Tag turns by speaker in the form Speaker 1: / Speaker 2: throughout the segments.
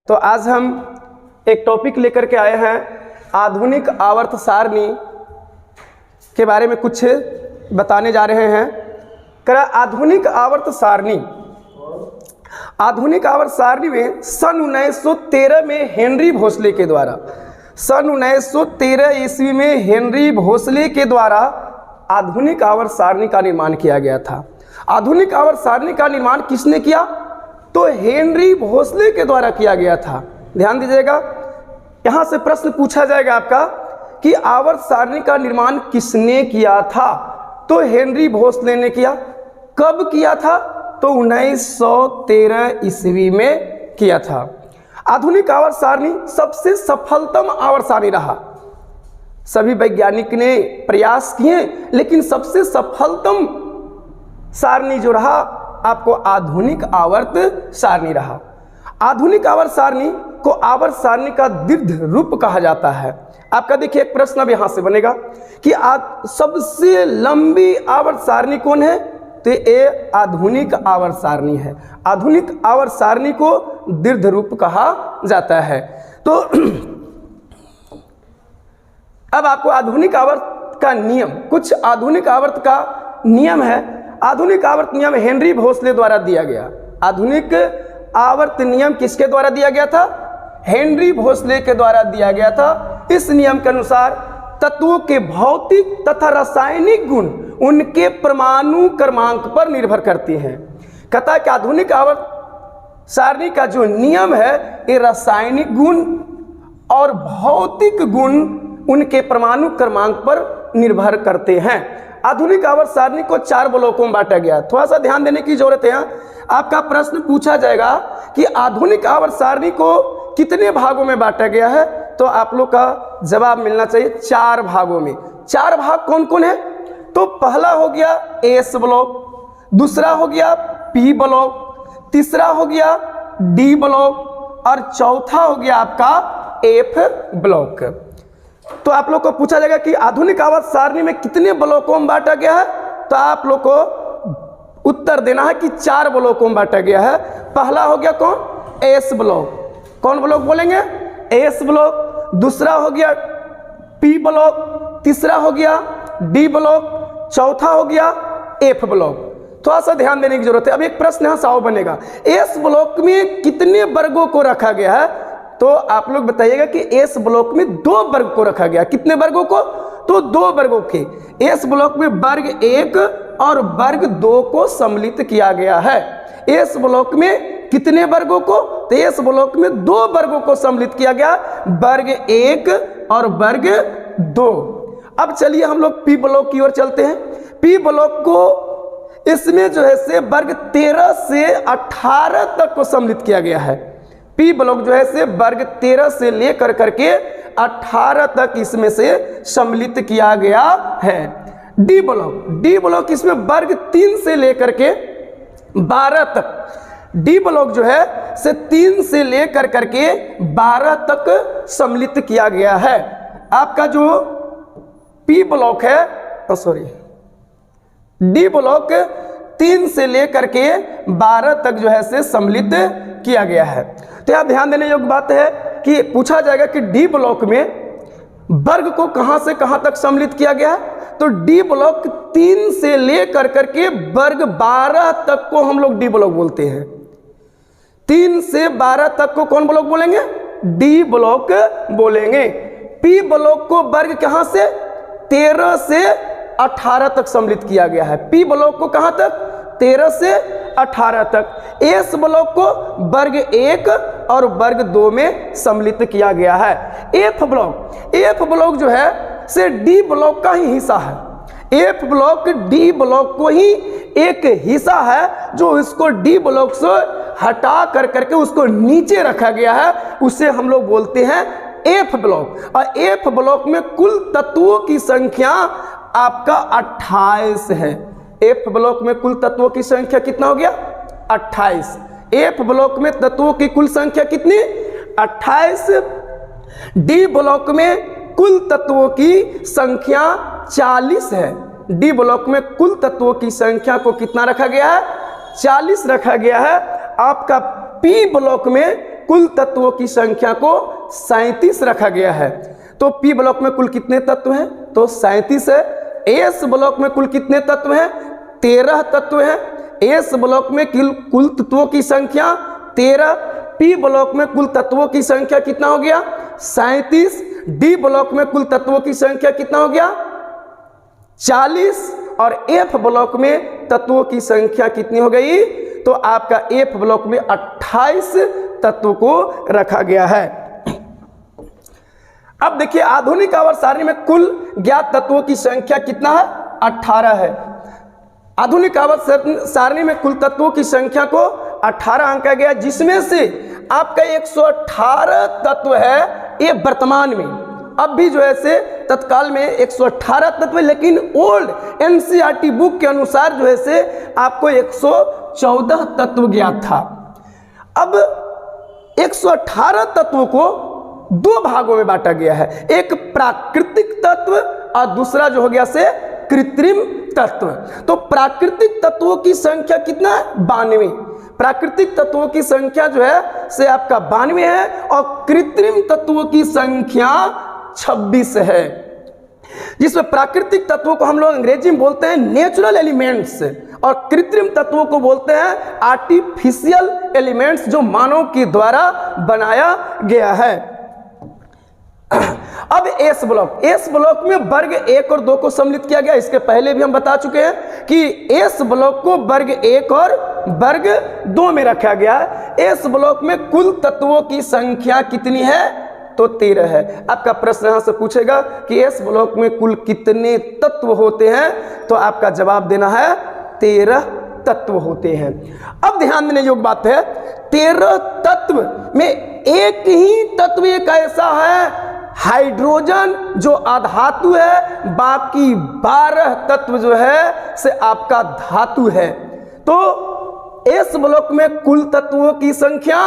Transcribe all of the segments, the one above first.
Speaker 1: तो आज हम एक टॉपिक लेकर के आए हैं, आधुनिक आवर्त सारणी के बारे में कुछ बताने जा रहे हैं। आधुनिक आवर्त सारणी में सन 1913 में हेनरी भोसले के द्वारा सन 1913 ईस्वी में हेनरी भोसले के द्वारा आधुनिक आवर्त सारणी का निर्माण किया गया था। आधुनिक आवर्त सारणी का निर्माण किसने किया? तो हेनरी भोसले के द्वारा किया गया था। ध्यान दीजिएगा, यहां से प्रश्न पूछा जाएगा आपका कि आवर्त सारणी का निर्माण किसने किया था? तो हेनरी भोसले ने किया। कब किया था? तो 1913 ईस्वी में किया था। आधुनिक आवर्त सारणी सबसे सफलतम आवर्त सारणी रहा। सभी वैज्ञानिक ने प्रयास किए, लेकिन सबसे सफलतम सारणी जो रहा आपको आधुनिक आवर्त सारणी रहा। आधुनिक आवर्त सारणी को आवर्त सारणी का दीर्घ रूप कहा जाता है। आपका देखिए एक प्रश्न अब यहां से बनेगा कि सबसे लंबी आवर्त सारणी कौन है? तो ये आधुनिक आवर्त सारणी है। आधुनिक आवर्त सारणी को दीर्घ रूप कहा जाता है। तो अब आपको आधुनिक आवर्त का नियम, कुछ आधुनिक आवर्त का नियम है। आधुनिक आवर्त नियम हेनरी भोसले द्वारा दिया गया। आधुनिक आवर्त नियम किसके द्वारा दिया गया था? हेनरी भोसले के द्वारा दिया गया था। इस नियम के अनुसार तत्वों के भौतिक तथा रासायनिक गुण उनके परमाणु क्रमांक पर निर्भर करते हैं। कहता है कि आधुनिक आवर्त सारणी का जो नियम है ये रासायनिक गुण और भौतिक गुण उनके परमाणु क्रमांक पर निर्भर करते हैं। आधुनिक आवर्त सारणी को 4 ब्लॉकों में बांटा गया। थोड़ा सा ध्यान देने की जरूरत है। आपका प्रश्न पूछा जाएगा कि आधुनिक आवर्त सारणी को कितने भागों में बांटा गया है? तो आप लोग का जवाब मिलना चाहिए 4 भागों में। 4 भाग कौन कौन है? तो पहला हो गया एस ब्लॉक, दूसरा हो गया पी ब्लॉक, तीसरा हो गया डी ब्लॉक और चौथा हो गया आपका एफ ब्लॉक। तो आप लोग को पूछा जाएगा कि आधुनिक आवर्त सारणी में कितने ब्लॉकों में बांटा गया है? तो आप लोग को उत्तर देना है कि 4 ब्लॉकों में बांटा गया है। पहला हो गया कौन? S block. कौन ब्लॉक बोलेंगे? S block. दूसरा हो गया पी ब्लॉक, तीसरा हो गया डी ब्लॉक, चौथा हो गया एफ ब्लॉक। थोड़ा सा ध्यान देने की जरूरत है। अब एक प्रश्न यहां साव बनेगा, एस ब्लॉक में कितने वर्गों को रखा गया है? तो आप लोग बताइएगा कि एस ब्लॉक में 2 वर्ग को रखा गया। कितने वर्गों को? तो 2 वर्गों के। एस ब्लॉक में वर्ग 1 और वर्ग 2 को सम्मिलित किया गया है। एस ब्लॉक में कितने वर्गों को? तो एस ब्लॉक में 2 वर्गों को सम्मिलित किया गया, वर्ग 1 और वर्ग 2। अब चलिए हम लोग पी ब्लॉक की ओर चलते हैं। पी ब्लॉक को इसमें जो है से वर्ग 13 से 18 तक को सम्मिलित किया गया है। पी ब्लॉक जो है से वर्ग 13 से लेकर करके 18 तक इसमें से सम्मिलित किया गया है। डी ब्लॉक इसमें वर्ग 3 से लेकर के 12 तक। डी ब्लॉक जो है से 3 से लेकर करके 12 तक सम्मिलित किया गया है। आपका जो पी ब्लॉक है, डी ब्लॉक 3 से लेकर के 12 तक जो है से सम्मिलित किया गया है। तो यह ध्यान देने योग्य बात है कि पूछा जाएगा कि डी ब्लॉक में वर्ग को कहां से कहां तक सम्मिलित किया गया है? तो डी ब्लॉक 3 से लेकर करके वर्ग 12 तक को हम लोग डी ब्लॉक बोलते हैं। 3 से 12 तक को कौन ब्लॉक बोलेंगे? डी ब्लॉक बोलेंगे। पी ब्लॉक को वर्ग कहां से? 13 से 18 तक सम्मिलित किया गया है। पी ब्लॉक को कहां तक? 13 से 18 तक। एस ब्लॉक को वर्ग 1 और वर्ग 2 में सम्मिलित किया गया है। एफ ब्लॉक जो है से डी ब्लॉक का ही हिस्सा है। एफ ब्लॉक डी ब्लॉक को ही एक हिस्सा है, जो इसको डी ब्लॉक से हटा कर करके उसको नीचे रखा गया है, उसे हम लोग बोलते हैं एफ ब्लॉक। और एफ ब्लॉक में कुल तत्वों की संख्या आपका 28 है। एफ ब्लॉक में कुल तत्वों की संख्या कितना हो गया? 28। एफ ब्लॉक में तत्वों की कुल संख्या कितनी? 28। डी ब्लॉक में कुल तत्वों की संख्या 40 है। डी ब्लॉक में कुल तत्वों की संख्या को कितना रखा गया है? 40 रखा गया है। आपका पी ब्लॉक में कुल तत्वों की संख्या को 37 रखा गया है। तो पी ब्लॉक में कुल कितने तत्व हैं? तो 37 है। एस ब्लॉक में कुल कितने तत्व हैं? 13 तत्व हैं। एस ब्लॉक में कुल तत्वों की संख्या 13। पी ब्लॉक में कुल तत्वों की संख्या कितना हो गया? 37। डी ब्लॉक में कुल तत्वों की संख्या कितना हो गया? 40। और एफ ब्लॉक में तत्वों की संख्या कितनी हो गई? तो आपका एफ ब्लॉक में 28 तत्वों को रखा गया है। अब देखिए आधुनिक आवर्त सारणी में कुल ज्ञात तत्वों की संख्या कितना है? 18 है। आधुनिक आवर्त सारणी में कुल तत्वों की संख्या को 18 आंका गया, जिसमें से आपका 118 तत्व है ये वर्तमान में। अब भी जो है से तत्काल में 118 तत्व, लेकिन ओल्ड एनसीईआरटी बुक के अनुसार जो है से आपको 114 तत्व ज्ञात था। अब 118 तत्वों को दो भागों में बांटा गया है, एक प्राकृतिक तत्व और दूसरा जो हो गया से कृत्रिम तत्व। तो प्राकृतिक तत्वों की संख्या कितना है? 92। प्राकृतिक तत्वों की संख्या जो है से आपका 92 है और कृत्रिम तत्वों की संख्या 26 है, जिसमें प्राकृतिक तत्वों को हम लोग अंग्रेजी में बोलते हैं नेचुरल एलिमेंट्स और कृत्रिम तत्वों को बोलते हैं आर्टिफिशियल एलिमेंट्स, जो मानव के द्वारा बनाया गया है। अब एस ब्लॉक में वर्ग 1 और 2 को सम्मिलित किया गया। इसके पहले भी हम बता चुके हैं कि एस ब्लॉक को वर्ग 1 और वर्ग 2 में रखा गया है। एस ब्लॉक में कुल तत्वों की संख्या कितनी है? तो 13 है। आपका प्रश्न यहां से पूछेगा कि एस ब्लॉक में कुल कितने तत्व होते हैं? तो आपका जवाब देना है 13 तत्व होते हैं। अब ध्यान देने योग्य बात है, 13 तत्व में एक ही तत्व एक ऐसा है हाइड्रोजन जो अधातु है, बाकी 12 तत्व जो है से आपका धातु है। तो एस ब्लॉक में कुल तत्वों की संख्या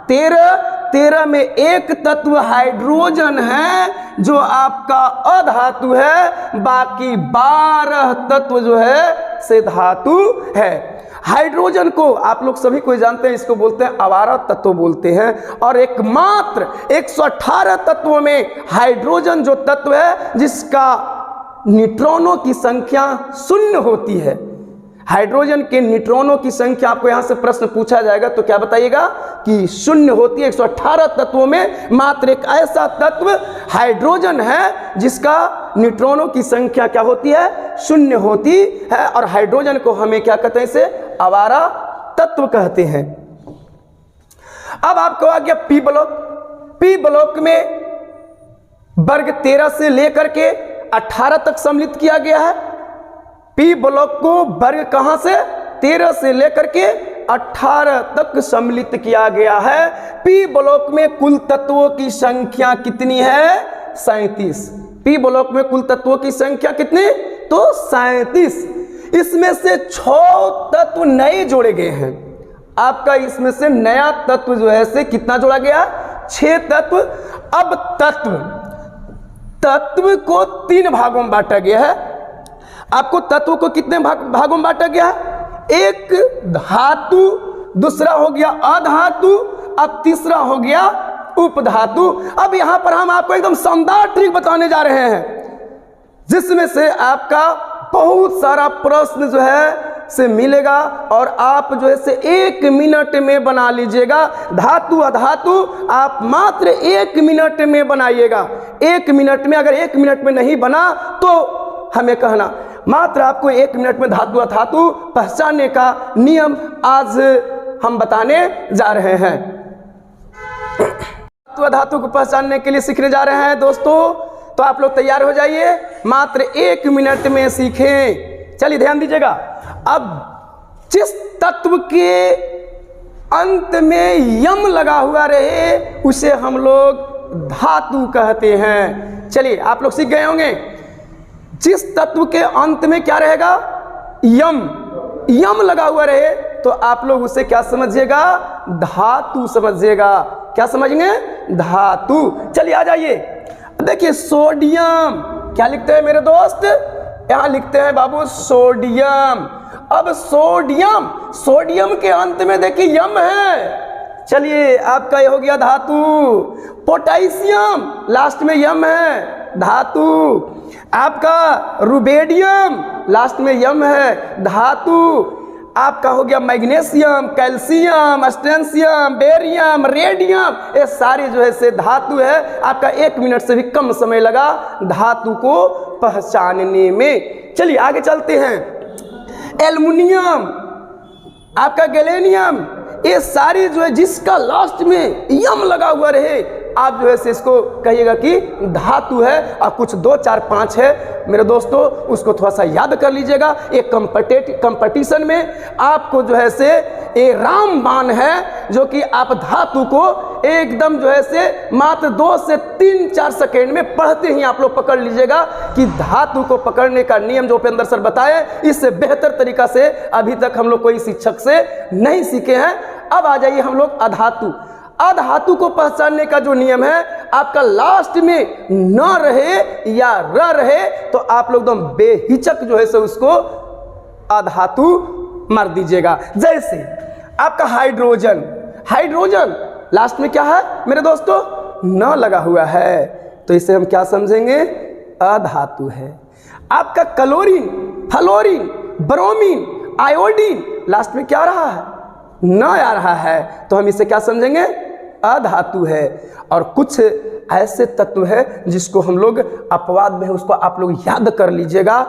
Speaker 1: 13 में एक तत्व हाइड्रोजन है जो आपका अधातु है, बाकी 12 तत्व जो है से धातु है। हाइड्रोजन को आप लोग सभी कोई जानते हैं, इसको बोलते हैं आवारा तत्व बोलते हैं। और एकमात्र 118 तत्वों में हाइड्रोजन जो तत्व है जिसका न्यूट्रॉनों की संख्या 0 होती है। हाइड्रोजन के न्यूट्रॉनों की संख्या आपको यहां से प्रश्न पूछा जाएगा तो क्या बताइएगा कि 0 होती है। 118 तत्वों में मात्र एक ऐसा तत्व हाइड्रोजन है जिसका न्यूट्रॉनों की संख्या क्या होती है? 0 होती है। और हाइड्रोजन को हमें क्या कहते हैं? इसे आवारा तत्व कहते हैं। अब आपको आ गया पी ब्लॉक। पी ब्लॉक में वर्ग 13 से लेकर के 18 तक सम्मिलित किया गया है। पी ब्लॉक को वर्ग कहां से? 13 से लेकर के 18 तक सम्मिलित किया गया है। पी ब्लॉक में कुल तत्वों की संख्या कितनी है? 37। पी ब्लॉक में कुल तत्वों की संख्या कितनी? तो 37। इसमें से 6 तत्व नए जोड़े गए हैं। आपका इसमें से नया तत्व जो है से कितना जोड़ा गया? 6 तत्व। अब तत्व को 3 भागों में बांटा गया है। आपको तत्व को कितने भागों में बांटा गया है? एक धातु, दूसरा हो गया अधातु, अब तीसरा हो गया उपधातु। अब यहां पर हम आपको एकदम शानदार ट्रिक बताने जा रहे हैं, जिसमें से आपका बहुत सारा प्रश्न जो है से मिलेगा और आप जो है से 1 मिनट में बना लीजिएगा। धातु अधातु आप मात्र 1 मिनट में बनाइएगा। 1 मिनट में, अगर 1 मिनट में नहीं बना तो हमें कहना। मात्र आपको 1 मिनट में धातु अधातु पहचानने का नियम आज हम बताने जा रहे हैं। धातु अधातु को पहचानने के लिए सीखने जा रहे हैं दोस्तों, तो आप लोग तैयार हो जाइए। मात्र 1 मिनट में सीखें। चलिए ध्यान दीजिएगा। अब जिस तत्व के अंत में यम लगा हुआ रहे उसे हम लोग धातु कहते हैं। चलिए आप लोग सीख गए होंगे। जिस तत्व के अंत में क्या रहेगा? यम लगा हुआ रहे तो आप लोग उसे क्या समझिएगा? धातु समझिएगा। क्या समझेंगे? धातु। चलिए आ जाइए। देखिए सोडियम, क्या लिखते हैं मेरे दोस्त? यहां लिखते हैं बाबू सोडियम। अब सोडियम के अंत में देखिए यम है, चलिए आपका ये हो गया धातु। पोटेशियम लास्ट में यम है, धातु। आपका रुबेडियम लास्ट में यम है, धातु। आपका हो गया मैग्नीशियम, कैल्शियम, स्ट्रेंशियम, बेरियम, रेडियम, ये सारे जो है से धातु है। आपका 1 मिनट से भी कम समय लगा धातु को पहचानने में। चलिए आगे चलते हैं। एल्युमिनियम, आपका गैलेनियम, ये सारी जो है जिसका लास्ट में यम लगा हुआ रहे, आप जो है से इसको कहिएगा कि धातु है। और कुछ 2, 4, 5 है मेरे दोस्तों, उसको थोड़ा सा याद कर लीजिएगा। एक कंपटीशन में आपको जो है से ये रामबाण है, जो कि आप धातु को एकदम जो है से मात्र 2 से 3-4 सेकेंड में पढ़ते ही आप लोग पकड़ लीजिएगा कि धातु को पकड़ने का नियम जो उपेंद्र सर बताए, इससे बेहतर तरीका से अभी तक हम लोग कोई शिक्षक से नहीं सीखे हैं। अब आ जाइए हम लोग अधातु। अधातु को पहचानने का जो नियम है, आपका लास्ट में न रहे या र रहे तो आप लोग एकदम बेहिचक जो है से उसको अधातु मार दीजिएगा। जैसे आपका हाइड्रोजन, हाइड्रोजन लास्ट में क्या है मेरे दोस्तों, न लगा हुआ है, तो इसे हम क्या समझेंगे, अधातु है। आपका chlorine, fluorine, bromine, iodine last में क्या रहा है, न आ रहा है, तो हम इसे क्या समझेंगे, अधातु है। और कुछ ऐसे तत्व है जिसको हम लोग अपवाद में है, उसको आप लोग याद कर लीजिएगा,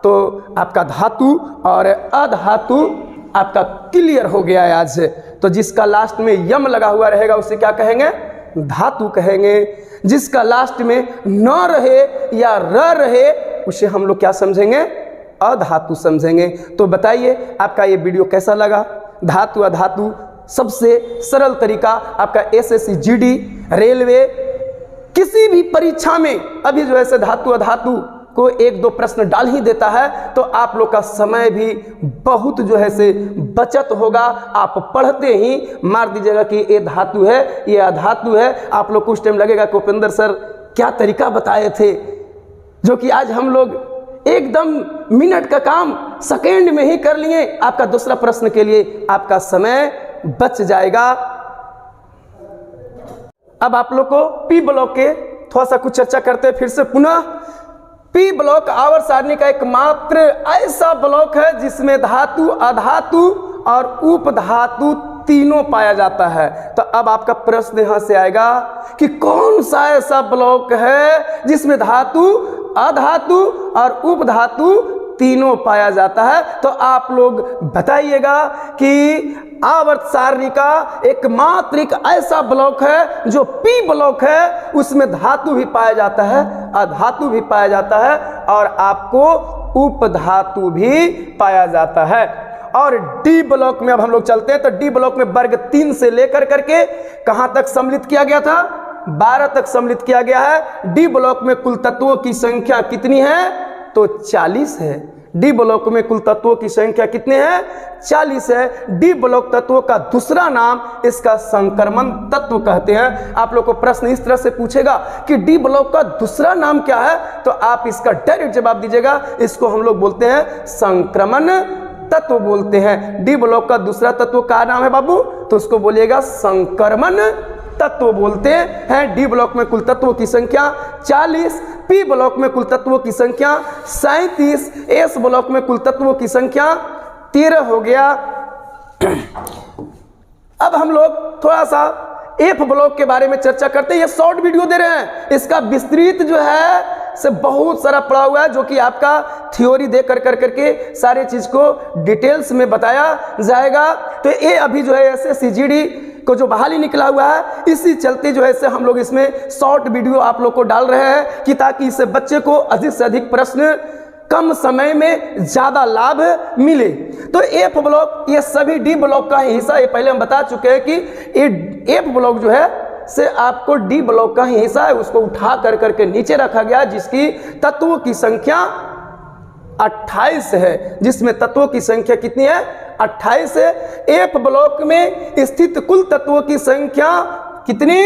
Speaker 1: तो आपका धातु और अधातु आपका क्लियर हो गया है आज। तो जिसका लास्ट में यम लगा हुआ रहेगा उसे क्या कहेंगे, धातु कहेंगे। जिसका लास्ट में न रहे या र रहे उसे हम लोग क्या समझेंगे, अधातु समझेंगे। तो बताइए आपका ये वीडियो कैसा लगा। धातु अधातु सबसे सरल तरीका आपका SSC GD रेलवे किसी भी परीक्षा में अभी जो है धातु अधातु को 1-2 प्रश्न डाल ही देता है, तो आप लोग का समय भी बहुत जो है से बचत होगा। आप पढ़ते ही मार दीजिएगा कि ये धातु है, ये अधातु है। आप लोग को उस टाइम लगेगा कि उपेंद्र सर क्या तरीका बताए थे, जो कि आज हम लोग एकदम मिनट का काम सेकेंड में ही कर लिए। आपका दूसरा प्रश्न के लिए आपका समय बच जाएगा। अब आप लोग को पी ब्लॉक के थोड़ा सा कुछ चर्चा करते हैं फिर से पुनः। पी ब्लॉक आवर्त सारणी का एकमात्र ऐसा ब्लॉक है जिसमें धातु अधातु और उपधातु तीनों पाया जाता है। तो अब आपका प्रश्न यहां से आएगा कि कौन सा ऐसा ब्लॉक है जिसमें धातु अधातु और उपधातु तीनों पाया जाता है। तो आप लोग बताइएगा कि आवर्त सारणी का एकमात्र एक ऐसा ब्लॉक है जो पी ब्लॉक है, उसमें धातु भी पाया जाता है, अधातु भी पाया जाता है और आपको उपधातु भी पाया जाता है। और डी ब्लॉक में अब हम लोग चलते हैं। तो डी ब्लॉक में वर्ग 3 से लेकर करके कहां तक सम्मिलित किया गया था, 12 तक सम्मिलित किया गया है। डी ब्लॉक में कुल तत्वों की संख्या कितनी है, तो 40 है। डी ब्लॉक में कुल तत्वों की संख्या कितने हैं, 40 है। डी ब्लॉक तत्वों का दूसरा नाम इसका संक्रमण तत्व कहते हैं। आप लोग को प्रश्न इस तरह से पूछेगा कि डी ब्लॉक का दूसरा नाम क्या है, तो आप इसका डायरेक्ट जवाब दीजिएगा, इसको हम लोग बोलते हैं संक्रमण तत्व बोलते हैं। डी ब्लॉक का दूसरा तत्व का नाम है बाबू, तो उसको बोलिएगा संक्रमण तत्व बोलते हैं। डी ब्लॉक में कुल तत्वों की संख्या 40, पी ब्लॉक में कुल तत्वों की संख्या 37, एस ब्लॉक में कुल तत्वों की संख्या 13 हो गया। अब हम लोग थोड़ा सा एफ ब्लॉक के बारे में चर्चा करते हैं। ये शॉर्ट वीडियो दे रहे हैं, इसका विस्तृत जो है से बहुत सारा पढ़ा हुआ है, जो कि आपका थ्योरी दे करके सारे चीज को डिटेल्स में बताया जाएगा। तो ये अभी जो है SSC GD को जो बहाली निकला हुआ है, इसी चलते जो है से हम लोग इसमें शॉर्ट वीडियो आप लोग को डाल रहे हैं कि ताकि इससे बच्चे को अधिक से अधिक प्रश्न कम समय में ज्यादा लाभ मिले। तो एफ ब्लॉक ये सभी डी ब्लॉक का हिस्सा, ये पहले हम बता चुके हैं कि ये एफ ब्लॉक जो है से आपको डी ब्लॉक का ही हिस्सा है, उसको उठा करके नीचे रखा गया, जिसकी तत्वों की संख्या 28 है, जिसमें तत्वों की संख्या कितनी है, 28 है। एफ ब्लॉक में स्थित कुल तत्वों की संख्या कितनी,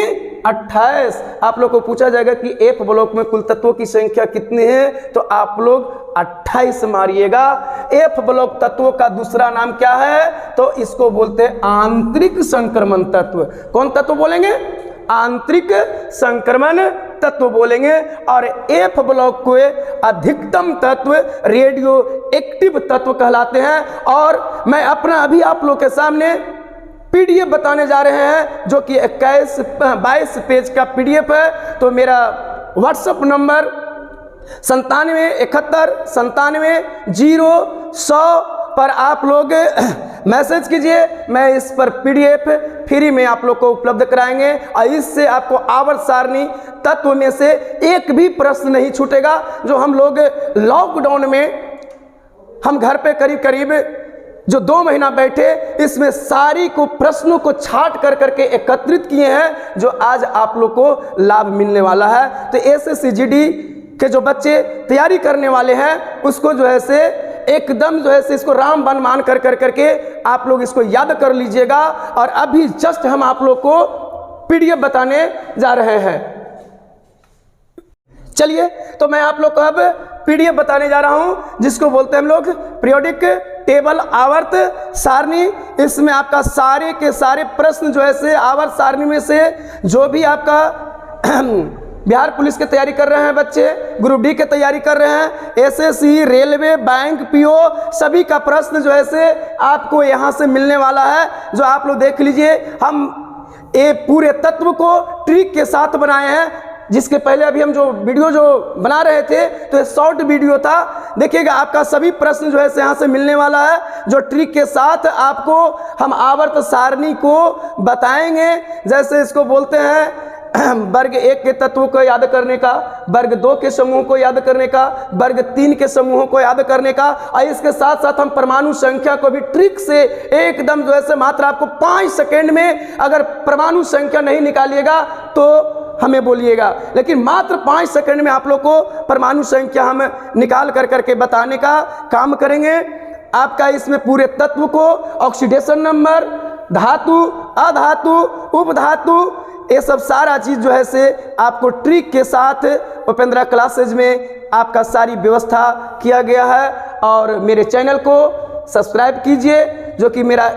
Speaker 1: 28। आप लोग को पूछा जाएगा कि एफ ब्लॉक में कुल तत्वों की संख्या कितनी है, तो आप लोग 28 मारिएगा। एफ ब्लॉक तत्वों का दूसरा नाम क्या है, तो इसको बोलते हैं आंतरिक संक्रमण तत्व। कौन तत्व बोलेंगे? आंतरिक संक्रमण तत्व बोलेंगे। और एफ ब्लॉक को अधिकतम तत्व रेडियो एक्टिव तत्व कहलाते हैं। और मैं अपना अभी आप लोग के सामने पीडीएफ बताने जा रहे हैं, जो कि 22 पेज का पीडीएफ है। तो मेरा व्हाट्सएप नंबर 9771970100 पर आप लोग मैसेज कीजिए। मैं इस पर पीडीएफ फ्री में आप लोग को उपलब्ध कराएंगे। और इससे आपको आवर्त सारणी तत्व में से एक भी प्रश्न नहीं छूटेगा। जो हम लोग लॉकडाउन में हम घर पे करीब करीब जो 2 महीना बैठे, इसमें सारी को प्रश्नों को छांट कर करके एकत्रित किए हैं, जो आज आप लोग को लाभ मिलने वाला है। तो एसएससी-जीडी के जो बच्चे तैयारी करने वाले हैं, उसको जो है से एकदम जो है से इसको रामबाण मान कर करके आप लोग इसको याद कर लीजिएगा। और अभी जस्ट हम आप लोग को पीडीएफ बताने जा रहे हैं। चलिए, तो मैं आप लोग को अब पीडीएफ बताने जा रहा हूं, जिसको बोलते हैं हम लोग पीरियोडिक टेबल आवर्त सारणी। इसमें आपका सारे के सारे प्रश्न जो है से आवर्त सारणी में से जो भी आपका बिहार पुलिस की तैयारी कर रहे हैं बच्चे, ग्रुप डी की तैयारी कर रहे हैं, एसएससी, रेलवे, बैंक, पीओ, सभी का प्रश्न जो है से आपको यहां से मिलने वाला है। जो आप लोग देख लीजिए, हम ये पूरे तत्व को ट्रिक के साथ बनाए हैं। जिसके पहले अभी हम जो वीडियो जो बना रहे थे, तो ये शॉर्ट वीडियो था। देखिएगा, आपका सभी प्रश्न जो है से यहाँ से मिलने वाला है, जो ट्रिक के साथ आपको हम आवर्त सारणी को बताएंगे। जैसे इसको बोलते हैं वर्ग 1 के तत्वों को याद करने का, वर्ग 2 के समूह को याद करने का, वर्ग 3 के समूहों को याद करने का। और इसके साथ साथ हम परमाणु संख्या को भी ट्रिक से एकदम जो है मात्र आपको 5 सेकेंड में, अगर परमाणु संख्या नहीं निकालिएगा तो हमें बोलिएगा, लेकिन मात्र 5 सेकंड में आप लोग को परमाणु संख्या हम निकाल कर करके बताने का काम करेंगे। आपका इसमें पूरे तत्व को ऑक्सीडेशन नंबर, धातु, अधातु, उपधातु, ये सब सारा चीज जो है से आपको ट्रिक के साथ उपेंद्रा क्लासेज में आपका सारी व्यवस्था किया गया है। और मेरे चैनल को सब्सक्राइब कीजिए, जो कि मेरा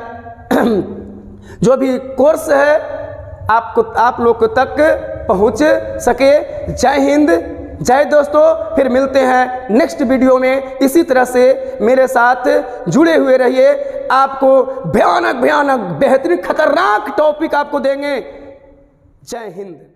Speaker 1: जो भी कोर्स है आप लोग तक पहुंच सके। जय हिंद, जय दोस्तों। फिर मिलते हैं नेक्स्ट वीडियो में। इसी तरह से मेरे साथ जुड़े हुए रहिए। आपको भयानक भयानक बेहतरीन खतरनाक टॉपिक आपको देंगे। जय हिंद।